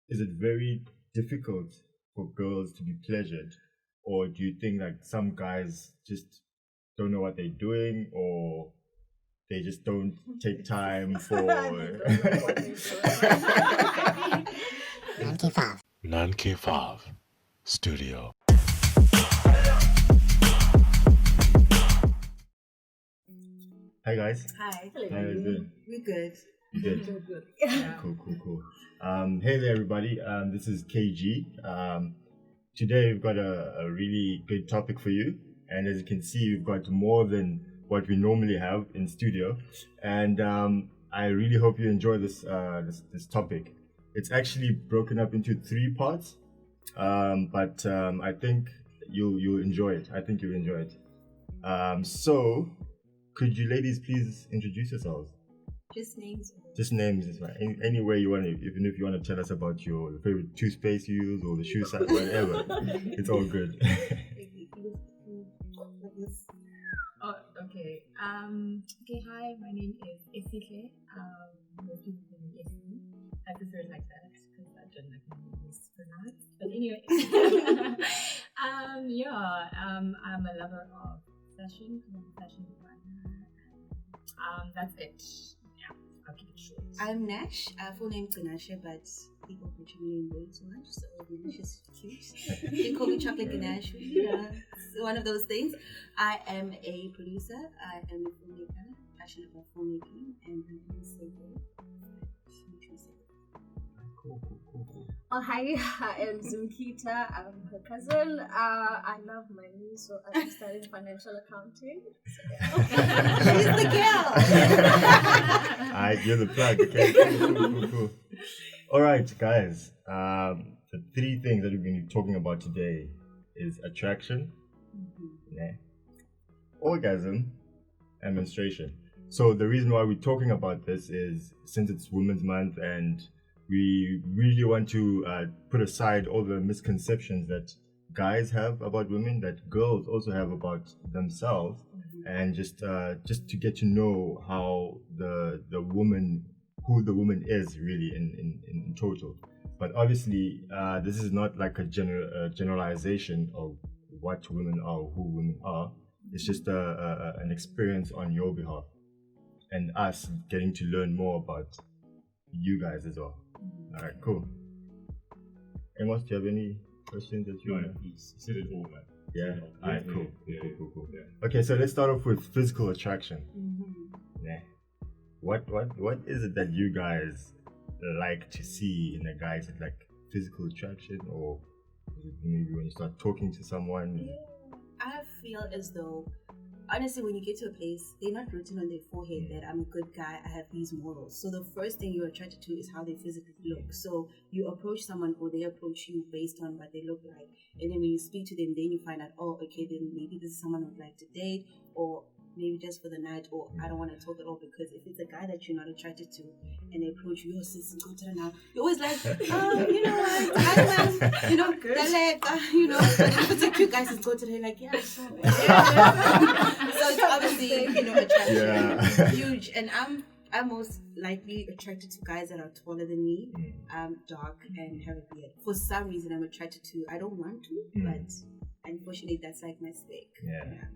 is it very difficult for girls to be pleasured, or do you think like some guys just don't know what they're doing, or they just don't take time for? Nan K5 Studio. Hi guys. Hi. How are you doing? We're good. You good? Good. Cool. Hey there, everybody. This is KG. Today we've got a really good topic for you, and as you can see, we've got more than what we normally have in studio, and I really hope you enjoy this topic. It's actually broken up into 3 parts, but I think you'll enjoy it. I think you'll enjoy it. So, could you ladies please introduce yourselves? Just names. Just names is fine. Any way you want to, even if you want to tell us about your favorite toothpaste you use or the shoe size, whatever, it's all good. Oh, okay. Okay. Hi, my name is Esihle. Most people call me Esihle. I prefer it like that because I don't like my name mispronounced. But anyway, I'm a lover of fashion. I'm a fashion designer. That's it. Yeah, I'll keep it short. I'm Nash. Full name Ganasha, but people put your name way too much, so Nash is cute. You can call me Chocolate Ganache. It's one of those things. I am a producer. I am a filmmaker, passionate about filmmaking, and I'm a single. Cool. Oh, hi, I am Zimkitha. I'm her cousin. I love money, so I'm studying financial accounting. She's the girl. Alright, you're the plug. Okay, cool. All right, guys. The 3 things that we're going to be talking about today is attraction, orgasm, and menstruation. So the reason why we're talking about this is since it's Women's Month, and we really want to put aside all the misconceptions that guys have about women, that girls also have about themselves, and just to get to know how the woman, who the woman is really in total. But obviously, this is not like a generalization of what women are or who women are. It's just an experience on your behalf, and us getting to learn more about you guys as well. All right, cool. Amos, do you have any questions that you want to? You said it all, man. Yeah. All right, cool. Yeah. Okay, so let's start off with physical attraction. Yeah. What is it that you guys like to see in a guy? Is it like physical attraction, or is it maybe when you start talking to someone? I feel as though, honestly, when you get to a place, they're not written on their forehead that I'm a good guy, I have these morals. So the first thing you're attracted to is how they physically look. So you approach someone, or they approach you based on what they look like. And then when you speak to them, then you find out, oh, okay, then maybe this is someone I'd like to date, or maybe just for the night, or I don't want to talk at all. Because if it's a guy that you're not attracted to and they approach you, sis, go to the now, you're always like, you know what, but if it's a cute guy, sis, go to the, like, yeah, sure. So it's obviously, attraction huge. And I'm most likely attracted to guys that are taller than me, dark, and have a beard. For some reason, I'm attracted to, I don't want to, but unfortunately, that's like my stake. Yeah.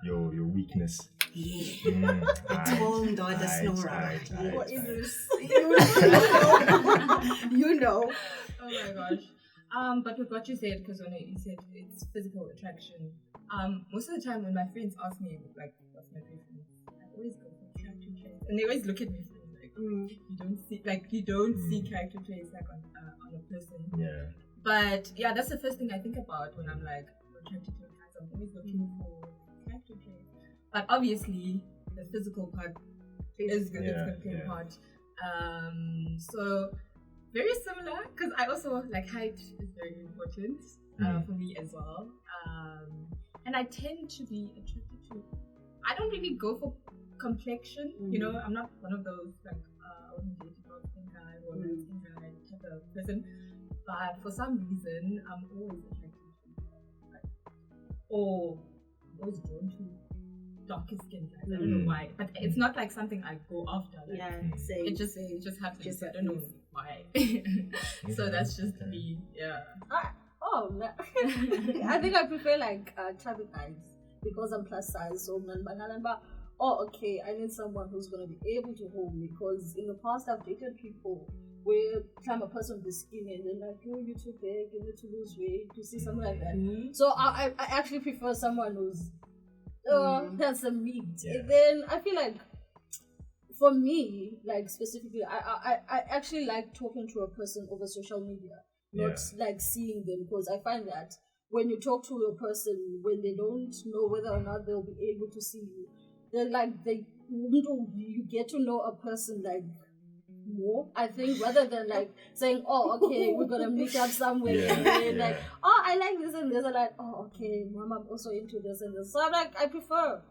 Your weakness. Yeah. The tall daughter snorer. What is this? You know. Oh my gosh. But with what you said, because when you said it's physical attraction, most of the time when my friends ask me like what's my preference, I always go for character traits, and they always look at me like, you don't see character traits like on a person. Yeah. But yeah, that's the first thing I think about when I'm like attracted to a guy. I'm always looking for character traits. But obviously, the physical part is going to play a part. So very similar, because I also like height is very important for me as well. And I tend to be attracted to. I don't really go for complexion. I'm not one of those like I wasn't dating about skin guy or skin guy type of person. But for some reason, I'm always attracted to always drawn to darker skin guys. I don't know why, but it's not like something I go after. Like, same. It just happens. I don't know. why? So that's just me. Yeah. I think I prefer like chubby guys because I'm plus size. So okay, I need someone who's gonna be able to hold me, because in the past I've dated people where I'm a person with skinny and then like, oh, you're too big, you need to lose weight, to see something like that. So I actually prefer someone who's has some meat. And then I feel like for me, like specifically, I actually like talking to a person over social media, not like seeing them, because I find that when you talk to a person, when they don't know whether or not they'll be able to see you, you get to know a person like more, I think, rather than like saying, oh, okay, we're gonna meet up somewhere, and then like, oh, I like this and this, and like, oh, okay, mom, I'm also into this and this. So I'm like, I prefer,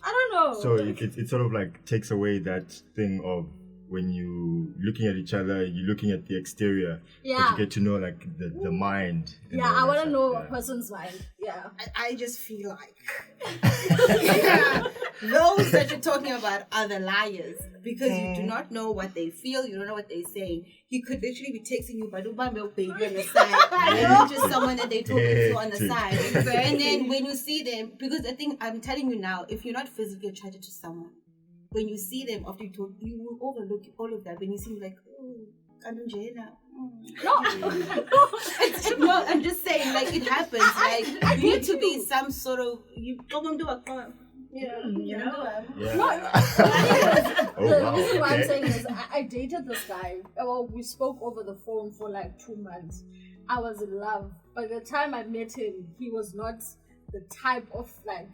I don't know. So it sort of like takes away that thing of when you looking at each other, you're looking at the exterior, but you get to know like the mind. I want to know a person's mind. I just feel like those that you're talking about are the liars, because you do not know what they feel, you don't know what they're saying. He could literally be texting you, but baby on the side, and just someone that they're talking to on the side. And then when you see them, because I think I'm telling you now, if you're not physically attracted to someone, when you see them after you talk, you will overlook all of that. When you see them like, oh, no, I'm just saying, like, it happens. Like, you need to be some sort of, the reason why I'm saying is I dated this guy. Well, we spoke over the phone for like 2 months. I was in love. By the time I met him, he was not the type of like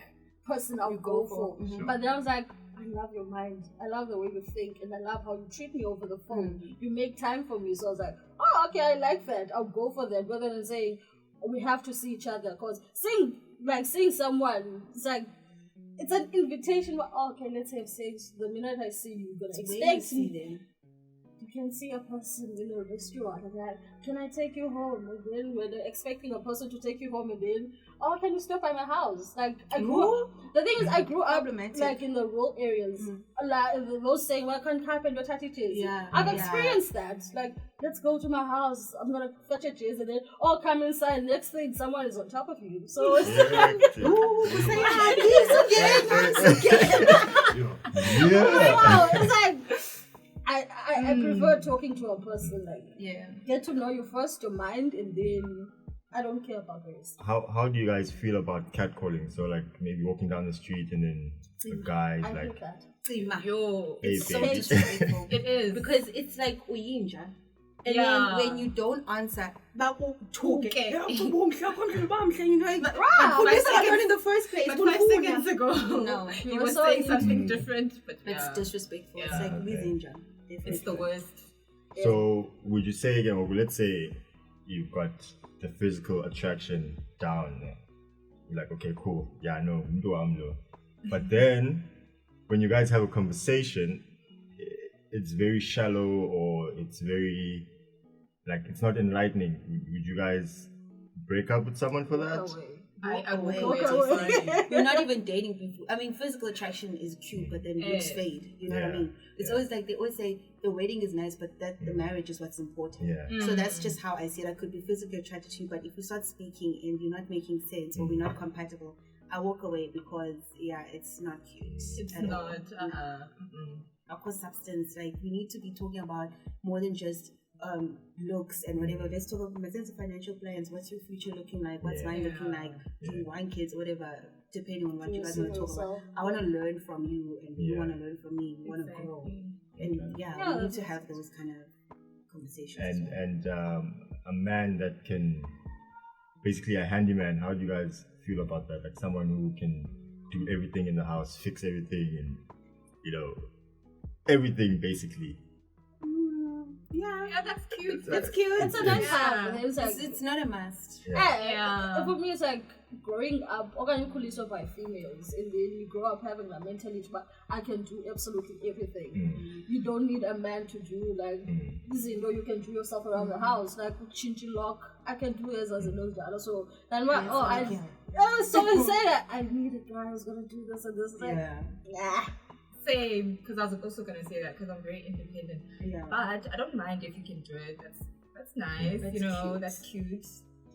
person I would go for. But then I was like, I love your mind. I love the way you think, and I love how you treat me over the phone. You make time for me. So I was like, oh, okay, I like that. I'll go for that, rather than saying we have to see each other. Because seeing someone, it's like, it's an invitation. Oh, okay, let's have sex. The minute I see you, you're gonna expect me. You can see a person in a restaurant and like, can I take you home? And then when they're expecting a person to take you home, and then, oh, can you stop by my house? Like, I grew up, the thing is, I grew up like in the rural areas. Like those saying, well, can't happen your tatty cheese. I've experienced that. Like, let's go to my house. I'm gonna fetch a cheese, and then, oh, come inside. Next thing, someone is on top of you. So it's like, ooh, say wow, it's like, I prefer talking to a person, like, get to know you first, your mind, and then I don't care about race. How do you guys feel about catcalling? So like maybe walking down the street and then a guy is I like, hate that. It's so disrespectful. It is. Because it's like uyinja. And then when you don't answer, okay. you know, in the first place. But 5 seconds ago, no, he was saying something different. But it's disrespectful. It's like uyinja. It's the worst. So would you say again, or let's say you've got the physical attraction down there. You're like, okay, cool. Yeah, no, but then when you guys have a conversation, it's very shallow, or it's very, like, it's not enlightening. Would you guys break up with someone for that? I walk away. You're not even dating people. I mean, physical attraction is cute, but then looks fade. You know what I mean? It's always like, they always say the wedding is nice, but that the marriage is what's important. So that's just how I see it. I could be physically attracted to you, but if we start speaking and you're not making sense, or we're not compatible, I walk away, because it's not cute. It's not. Of course, substance. Like, we need to be talking about more than just looks and whatever. Let's talk about my sense of financial plans. What's your future looking like? What's mine looking like? Do you want kids? Whatever, depending on what you guys want to talk about. I want to learn from you, and you want to learn from me. We want to grow, and we need to have those kind of conversations. And a man that can, basically a handyman. How do you guys feel about that? Like someone who can do everything in the house, fix everything, and everything basically. Yeah, that's cute. That's cute. It's a nice have. It's not a must. For me, it's like growing up, organically by females, and then you grow up having a mentality, but I can do absolutely everything. You don't need a man to do like this. You can do yourself around the house, like chinchin lock. I can do this as a nose dad. So then so insane. I need a guy who's gonna do this and this. Like, Same, because I was also gonna say that because I'm very independent. Yeah. But I don't mind if you can do it. That's nice. That's you know, cute. that's cute.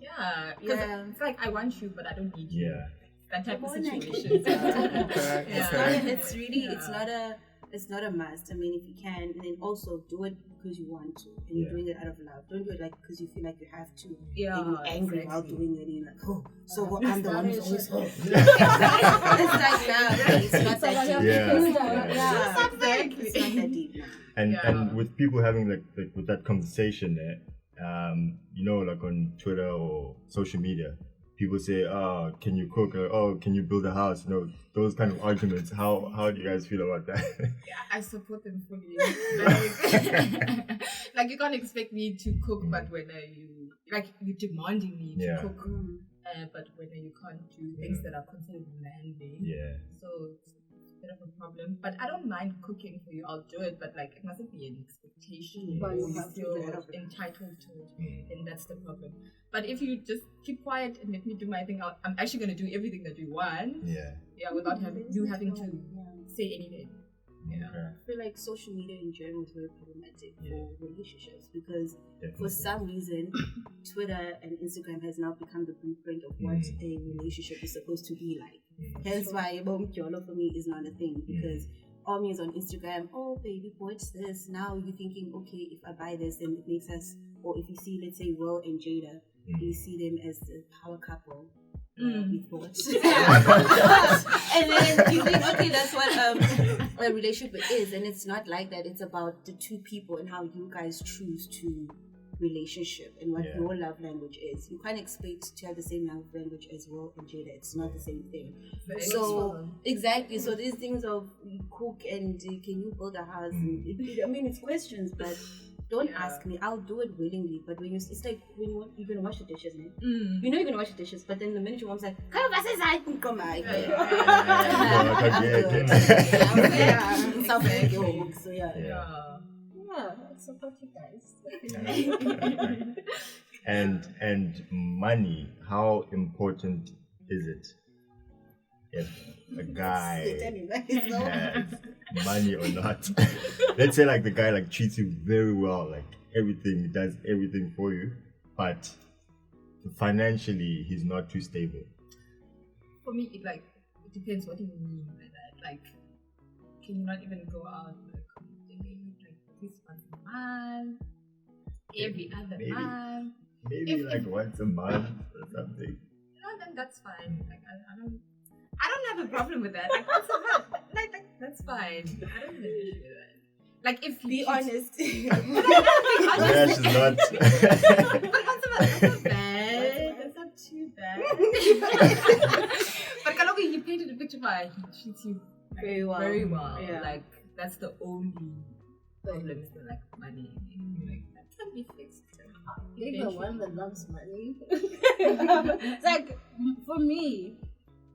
Yeah. Because it's like I want you, but I don't need you. Yeah. That type of Come on, situation. It's not a must. I mean, if you can, and then also do it because you want to, and you're doing it out of love. Don't do it like because you feel like you have to. Yeah, and you're angry while exactly. doing it, and you're like, oh, so I'm the one who's always Starvation. It's like that. It's not that deep. Yeah. Exactly. It's not that deep. And with people having like with that conversation there, you know, like on Twitter or social media, people say, "Oh, can you cook?" Or, "Oh, can you build a house?" You know, those kind of arguments. How do you guys feel about that? Yeah, I support them fully. Like you can't expect me to cook, but when you're demanding me to cook, but when you can't do things that are considered manly. Yeah. So it's a bit of a problem. But I don't mind cooking for you. I'll do it, but like it mustn't be an expectation. But Or you you have to feel do it. entitled to it, then that's the problem. But if you just keep quiet and let me do my thing, I'm actually gonna do everything that you want. Yeah. Without having to say anything. Yeah. Okay. I feel like social media in general is very problematic for relationships because Definitely. for some reason Twitter and Instagram has now become the blueprint of what a relationship is supposed to be like. Hence why Yolo for me is not a thing because all me is on Instagram, oh baby, what's this? Now you're thinking, okay, if I buy this then it makes us, or if you see, let's say, Will and Jada, you see them as the power couple. We thought. And then you think, okay, that's what a relationship is, and it's not like that. It's about the two people and how you guys choose to relationship and what your love language is. You can't expect to have the same love language as Will and Jada. It's not the same thing. So exactly. So these things of cook and can you build a house? And I mean, it's questions, but don't ask me. I'll do it willingly. But when it's like when you're gonna wash the dishes, man. You know you're gonna wash the dishes, but then the minute your mom's like, "Come on, I support you guys. And money, how important is it if a guy has money or not? Let's say like the guy like treats you very well, like everything, he does everything for you, but financially he's not too stable. For me, it depends what you mean by that. Like, can you not even go out like at least once a month, every other month? Maybe like once a month or something. Then that's fine. Like I don't have a problem with that. Like once a month, like that's fine. I don't have an issue with that. Like if you be honest. Nash is not. But once a month, that's not bad. That's not too bad. But Kaloki, he painted a picture where he treats you very well. Very well. Yeah. Like that's the only problem is the money. Like that can be fixed. Being the one that loves money. Like for me,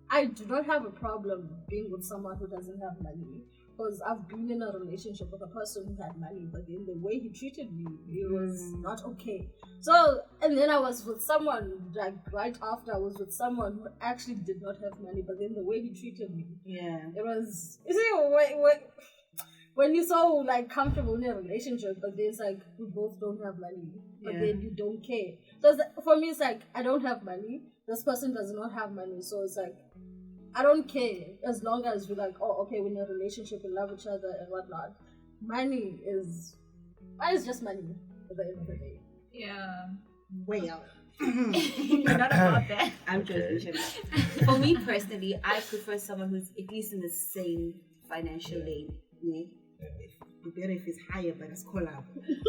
I do not have a problem being with someone who doesn't have money. Because I've been in a relationship with a person who had money, but then the way he treated me, it was not okay. So, and then I was with someone, like right after I was with someone who actually did not have money, but then the way he treated me, it was, you see, when you're so like comfortable in a relationship, but there's like, we both don't have money, but then you don't care. So for me, it's like, I don't have money, this person does not have money, so it's like, I don't care as long as we're like, oh, okay, we're in a relationship, we love each other and whatnot. Money is just money at the end of the day. Yeah. Well, you're not about that. I'm joking. For me personally, I prefer someone who's at least in the same financial lane. Yeah. Better if it's higher, but it's collab.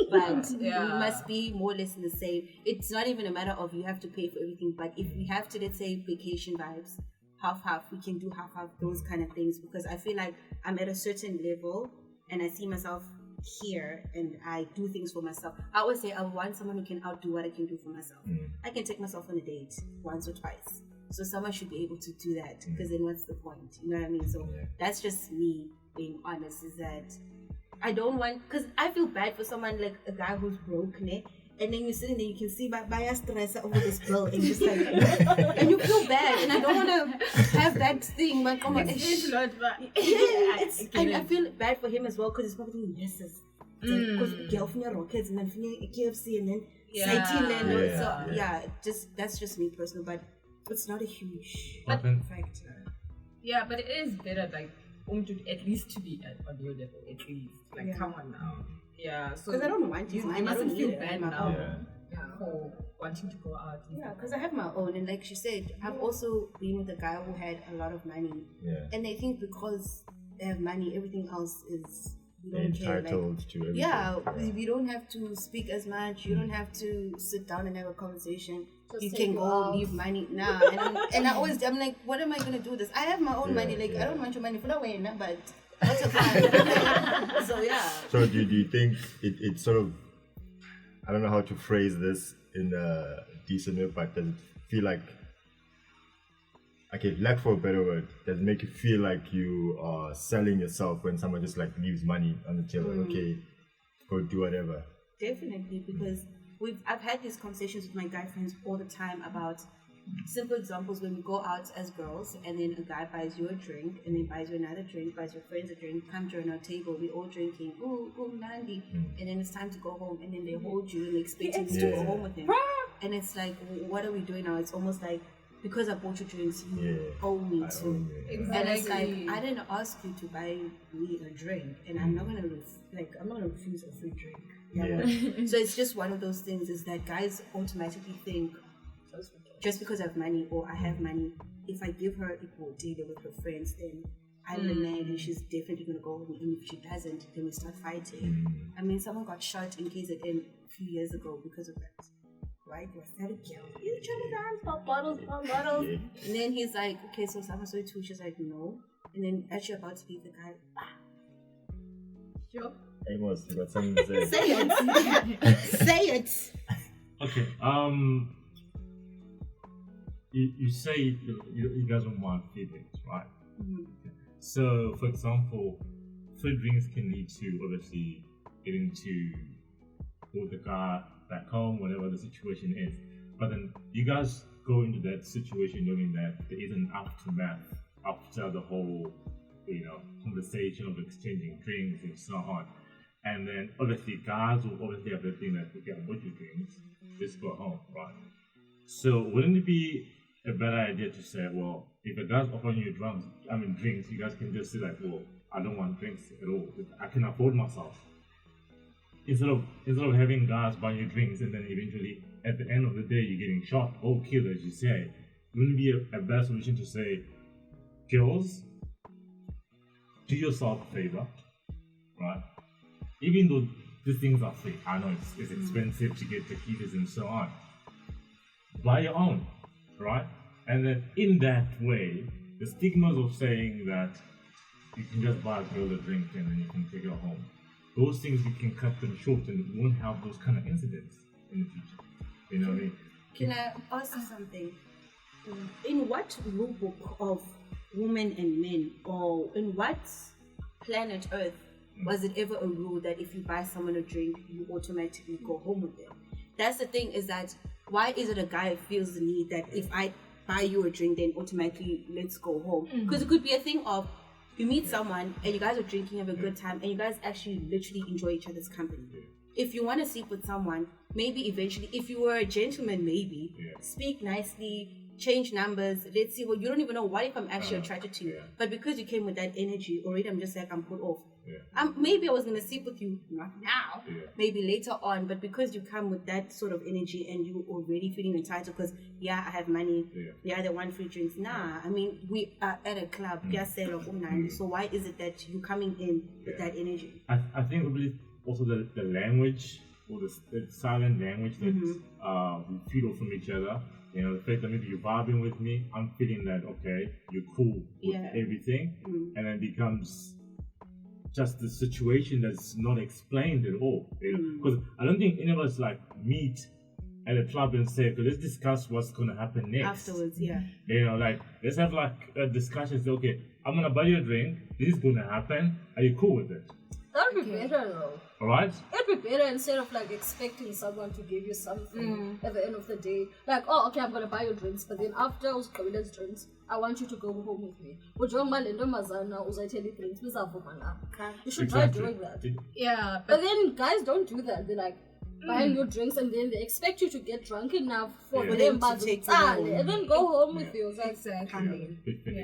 But we must be more or less in the same. It's not even a matter of you have to pay for everything, but if we have to, let's say, vacation vibes, half, we can do half, those kind of things, because I feel like I'm at a certain level and I see myself here and I do things for myself. I always say I want someone who can outdo what I can do for myself. I can take myself on a date once or twice. So someone should be able to do that, because then what's the point? You know what I mean? So that's just me being honest, is that I don't want, because I feel bad for someone like a guy who's broke, and then you're sitting there, you can see by stress over this bill, and just like, and you feel bad, and I don't want to have that thing, but come on, I feel bad for him as well, because he's probably doing messes. Because girlfriend rockets and then KFC and then that's just me personal, but it's not a huge factor. Yeah, but it is better like at least to be on your level, at least. Like come on now. Yeah, so because I don't want you mustn't feel bad now for wanting to go out. Yeah, because I have my own, and like she said, I've also been with a guy who had a lot of money, and I think because they have money, everything else is entitled to everything. Yeah, we don't have to speak as much. You don't have to sit down and have a conversation. You can go leave money now. And I'm like, what am I gonna do with this? I have my own money. Like I don't want your money for that way, but what's your plan? So yeah. So do you think it sort of, I don't know how to phrase this in a decent way, but does it feel like, okay, lack for a better word, does it make you feel like you are selling yourself when someone just like leaves money on the table? Okay, go do whatever. Definitely, because I've had these conversations with my guy friends all the time about simple examples when we go out as girls and then a guy buys you a drink and then buys you another drink, buys your friends a drink, come join our table, we're all drinking, ooh, Nandi, and then it's time to go home, and then they hold you and they expect you to go home with them. And it's like, what are we doing now? It's almost like, because I bought you drinks, you owe me too. Exactly. And it's like, I didn't ask you to buy me a drink, and I'm not gonna refuse a free drink. So it's just one of those things, is that guys automatically think, just because I have money or I have money, if I give her equal data with her friends, then I'm the man and she's definitely gonna go home, and if she doesn't, then we start fighting. I mean, someone got shot in KZN a few years ago because of that. Right? Was that a girl? He's trying to dance, pop bottles. And then he's like, okay, so someone saw it too. She's like, no. And then as you're about to leave, the guy, Sure. Amos, you got something to say? Say it. Say it. Okay. You say you guys don't want free drinks, right? Okay. So, for example, free drinks can lead to obviously getting to go the car back home, whatever the situation is. But then you guys go into that situation knowing that there is an aftermath after the whole, conversation of exchanging drinks and so on. And then obviously guys will obviously have the thing that, okay, I bought you drinks, just go home, right? So wouldn't it be a better idea to say, well, if a guy's offering you drinks, you guys can just say like, well, I don't want drinks at all. I can afford myself. Instead of having guys buy you drinks and then eventually at the end of the day you're getting shot or killed, as you say, wouldn't it be a better solution to say, girls, do yourself a favor, right? Even though these things are free, I know it's expensive to get taquitos and so on. Buy your own, right? And then in that way, the stigmas of saying that you can just buy a girl a drink and then you can take her home, those things we can cut them short and we won't have those kind of incidents in the future. You know what I mean? Can I ask something? In what rule book of women and men, or in what planet Earth was it ever a rule that if you buy someone a drink, you automatically go home with them? That's the thing, is that why is it a guy feels the need that if I buy you a drink, then automatically let's go home? Because it could be a thing of, you meet someone and you guys are drinking, have a good time, and you guys actually literally enjoy each other's company. If you want to sleep with someone, maybe eventually, if you were a gentleman, maybe speak nicely, change numbers, let's see, well, you don't even know what if I'm actually attracted to you. But because you came with that energy, already I'm just like, I'm put off. Maybe I was going to sleep with you, not now, maybe later on, but because you come with that sort of energy and you already feeling entitled because, I have money, they want free drinks. Nah, I mean, we are at a club, so why is it that you coming in with that energy? I think probably also the language, or the silent language that we feel from each other. You know, the fact that maybe you're vibing with me, I'm feeling that, okay, you're cool with everything, and then becomes just the situation that's not explained at all. Because I don't think any of us like meet at a club and say, okay, let's discuss what's going to happen next. Afterwards, like, let's have like a discussion, say, okay, I'm going to buy you a drink, this is going to happen, are you cool with it? That would be better though. Alright? It'd be better instead of like expecting someone to give you something at the end of the day. Like, oh, okay, I'm gonna buy you drinks, but then after Uskawila's drinks, I want you to go home with me. You should try doing that. Yeah, But then guys don't do that. They're like buying you drinks and then they expect you to get drunk enough for them to take you home. and then go home with you. It's like, exactly.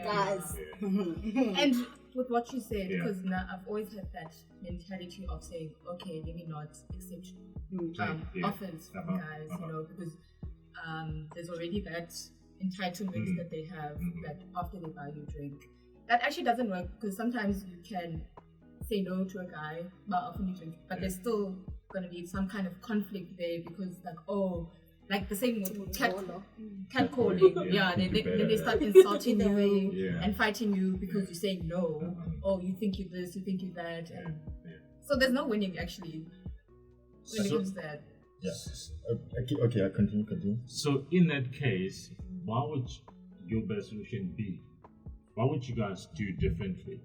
guys. And with what you said, because now I've always had that mentality of saying, okay, let me not accept offers from guys, you know, because there's already that entitlement that they have that after they buy you a drink. That actually doesn't work because sometimes you can say no to a guy by offering you a drink, but there's still going to be some kind of conflict there because, like, oh, like the same with catcalling. Then they start insulting you and fighting you because you're saying no. Oh, you think you this, you think you that. And so there's no winning actually when it comes to that. Yeah. Okay, I'll continue. So in that case, what would your best solution be? What would you guys do differently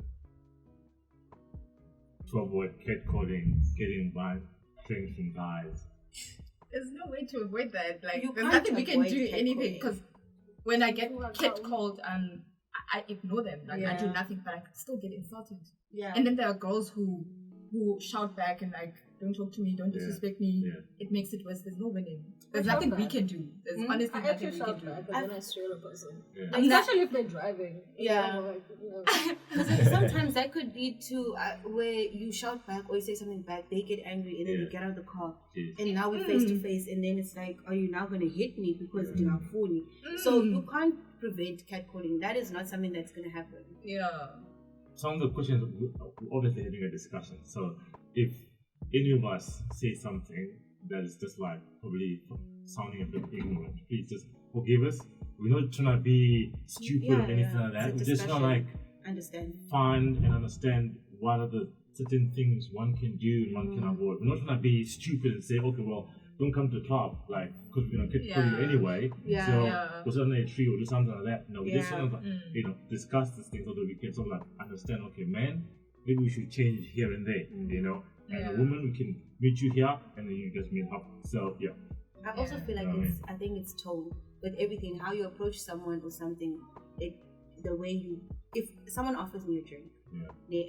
to avoid catcalling, getting bad drinks from guys? There's no way to avoid that. Like, You there's can't nothing we can avoid do anything catcalling. because when I get catcalled, I ignore them. Like, I do nothing, but I still get insulted. Yeah. And then there are girls who shout back and like, don't talk to me, don't disrespect me. Yeah. It makes it worse. There's no winning. There's I nothing shout we back. can do. There's honestly I nothing actually we shout can do. back, but then I steal a person. Yeah. Especially if they're driving. Yeah. Like, you know. Because sometimes that could lead to where you shout back or you say something back, they get angry and then they get out of the car. Yes. And now we're face to face, and then it's like, are you now going to hit me because you're not fooling? So you can't prevent catcalling. That is not something that's going to happen. Yeah. Some of the questions, we're obviously having a discussion. So if any of us say something that is just like probably sounding a bit ignorant, please just forgive us. We're not trying to be stupid or anything like that. It's a We're just trying to like Understand. find and understand what are the certain things one can do and one can avoid. We're not trying to be stupid and say, okay, well, don't come to the club, like, because we're gonna catcall you anyway. So go sit under a tree or do something like that. No, we just sort of, discuss these things so that we can sort of like understand. Okay, man, maybe we should change here and there. You know, and a woman, we can meet you here, and then you just meet up. So yeah. I also feel like I think it's tone with everything, how you approach someone or something. The way you, if someone offers me a drink,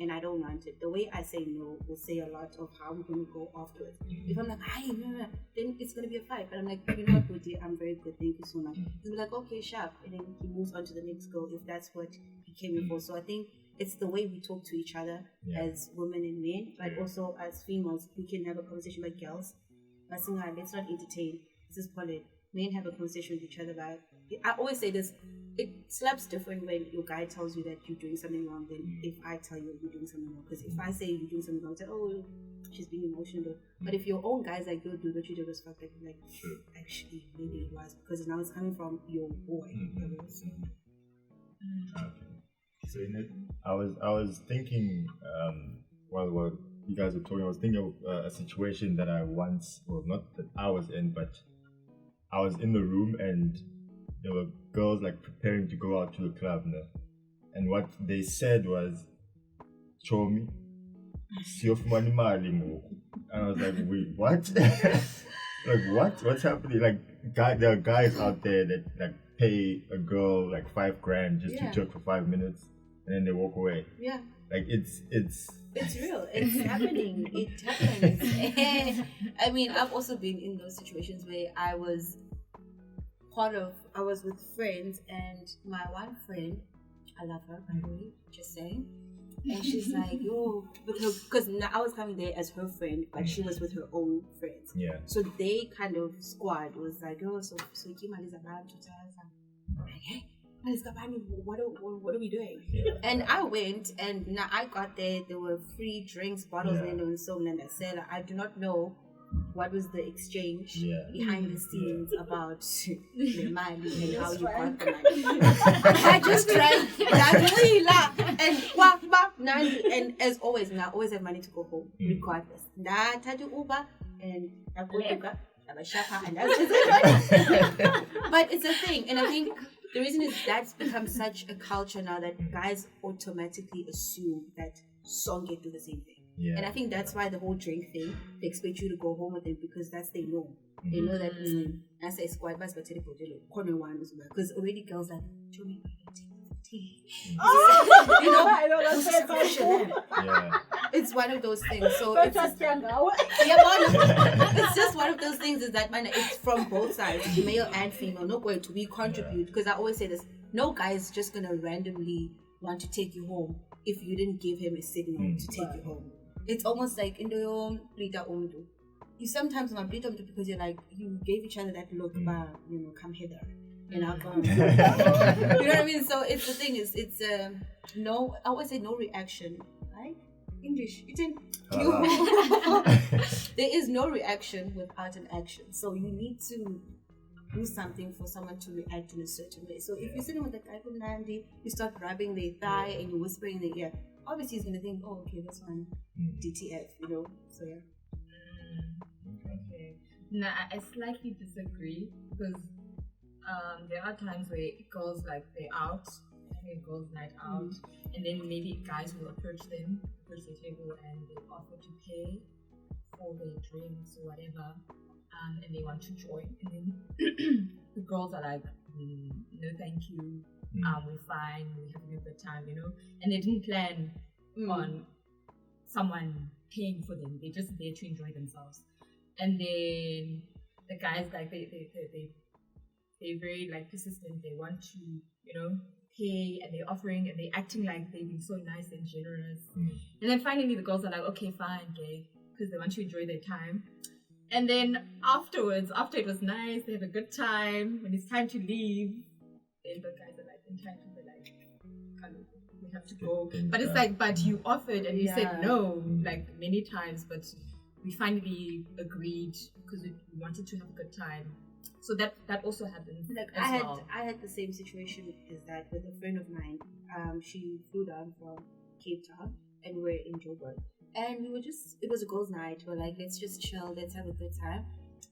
and I don't want it, the way I say no will say a lot of how we're gonna go afterwards. If I'm like, hey, no, then it's gonna be a fight. But I'm like, you know what, Woody, I'm very good, thank you so much. He'll be like, okay, sharp, and then he moves on to the next girl if that's what he came in for. So I think it's the way we talk to each other as women and men, but also as females, we can have a conversation like girls. Let's not entertain. This is polite. Men have a conversation with each other. But I always say this: it slaps different when your guy tells you that you're doing something wrong than if I tell you you're doing something wrong. Because if I say you're doing something wrong, say, oh, she's being emotional. But if your own guy's like, yo, dude, what you did was fucked up, like, actually, maybe it was, because now it's coming from your boy. So I was thinking while you guys were talking, I was thinking of a situation that I once, well, not that I was in, but I was in the room and there were girls like preparing to go out to the club, no? And what they said was, "Show me, siyofumana imali ngoku." And I was like, "Wait, what?" Like, what? What's happening? Like, there are guys out there that like pay a girl like $5,000 just to talk for 5 minutes, and then they walk away. Yeah. Like it's real. It's happening. It happens. I mean, I've also been in those situations where I was with friends, and my one friend, I love her, by the way, just saying. And she's like, yo, because I was coming there as her friend, but she was with her own friends. Yeah. So they kind of squad was like, oh, so Kima is about to tell us. I'm like, hey, what are we doing? Yeah. And I went, and now I got there. There were free drinks, bottles, and there was so many. I do not know what was the exchange behind the scenes about the money and how you got the money. I just drank and as always, I always have money to go home regardless. I do Uber and I go to a shopper, and that's just it. But it's a thing, and I think the reason is that's become such a culture now that guys automatically assume that songe do the same thing. Yeah. And I think that's why the whole drink thing, they expect you to go home with them because that's their norm. They know that I say squad bus but corner one as well. Because already girls like, show me tea. You know, I know that's so cool. Yeah. it's one of those things. So But it's just young now. it's just one of those things is that man, it's from both sides, male and female. No going to we contribute because I always say this: no guy is just gonna randomly want to take you home if you didn't give him a signal to take you home. It's almost like in the you sometimes not bleed because you're like you gave each other that look, come hither. And I'll go. You know what I mean? So it's the thing is it's no, I always say no reaction, right? English. There is no reaction without an action. So you need to do something for someone to react in a certain way. So if you're sitting with a guy from Nandi, you start rubbing their thigh and you're whispering in their ear, obviously he's gonna think, oh okay, that's one DTF, you know. So yeah. Okay. Nah, I slightly disagree because there are times where girls like they're out, having a girls' night out, and then maybe guys will approach the table and they offer to pay for their drinks or whatever, and they want to join, and then the girls are like, no thank you, we're fine, we're having a good time, you know, and they didn't plan on someone paying for them, they're just there to enjoy themselves, and then the guys like they're very like persistent. They want to, you know, pay, and they're offering, and they're acting like they've been so nice and generous. And then finally, the girls are like, okay, fine, gay, because they want to enjoy their time. And then afterwards, after it was nice, they have a good time. When it's time to leave, then the guys are like entitled. They're like, we have to go. But it's like, but you offered and you said no, like many times. But we finally agreed because we wanted to have a good time. So that also happens. Like I had the same situation as that with a friend of mine. She flew down from Cape Town and we're in Joburg. And we were it was a girls' night. We were like, let's just chill, let's have a good time.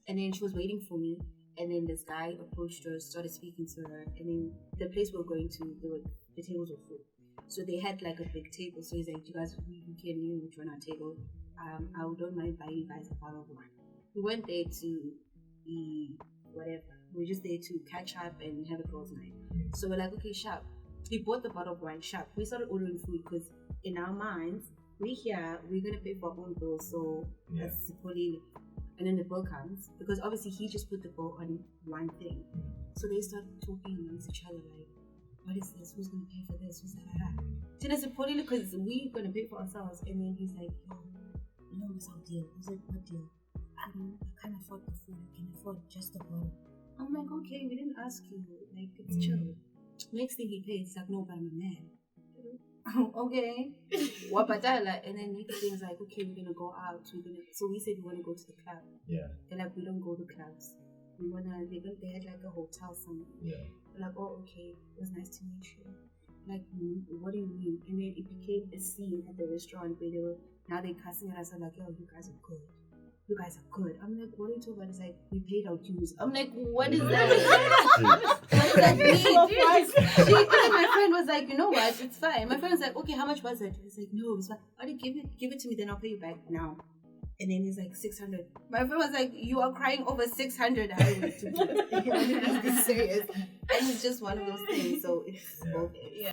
And then she was waiting for me. And then this guy approached her, started speaking to her. And then the place we were going to, the tables were full. So they had like a big table. So he's like, you guys, we can join our table. I don't mind buying you guys a bottle of wine. We went there to whatever. We're just there to catch up and have a girls' night. So we're like, okay, sharp. We bought the bottle of wine, sharp. We started ordering food because in our minds, we're gonna pay for our own bills. So that's fully. And then the bill comes because obviously he just put the bill on one thing. So they start talking amongst each other like, what is this? Who's gonna pay for this? Who's that? Then it's important because we're gonna pay for ourselves. And then he's like, yo, you know what's our deal? I was like, what deal? I can't afford the food. I can afford just the bottle. I'm like, okay, we didn't ask you. Like, it's chill. Next thing he pays, like, no, but I'm a man. Okay. What but that, like, and then he thinks like, okay, we're gonna go out. So we said we wanna go to the club. Yeah. They're like, we don't go to clubs. They had like a hotel somewhere. Yeah. They're like, oh, okay, it was nice to meet you. Like, what do you mean? And then it became a scene at the restaurant where now they're cussing at us. I'm like, yo, you guys are good. You guys are good. I'm like, what are you talking about? It's like, we paid our dues. I'm like, what is that? What does that mean? My friend was like, you know what? It's fine. My friend was like, okay, how much was it? He's like, no, it's fine. Alright, give it to me, then I'll pay you back now. And then he's like, 600. My friend was like, you are crying over 600. I went to be serious. And it's just one of those things. So it's okay. Yeah.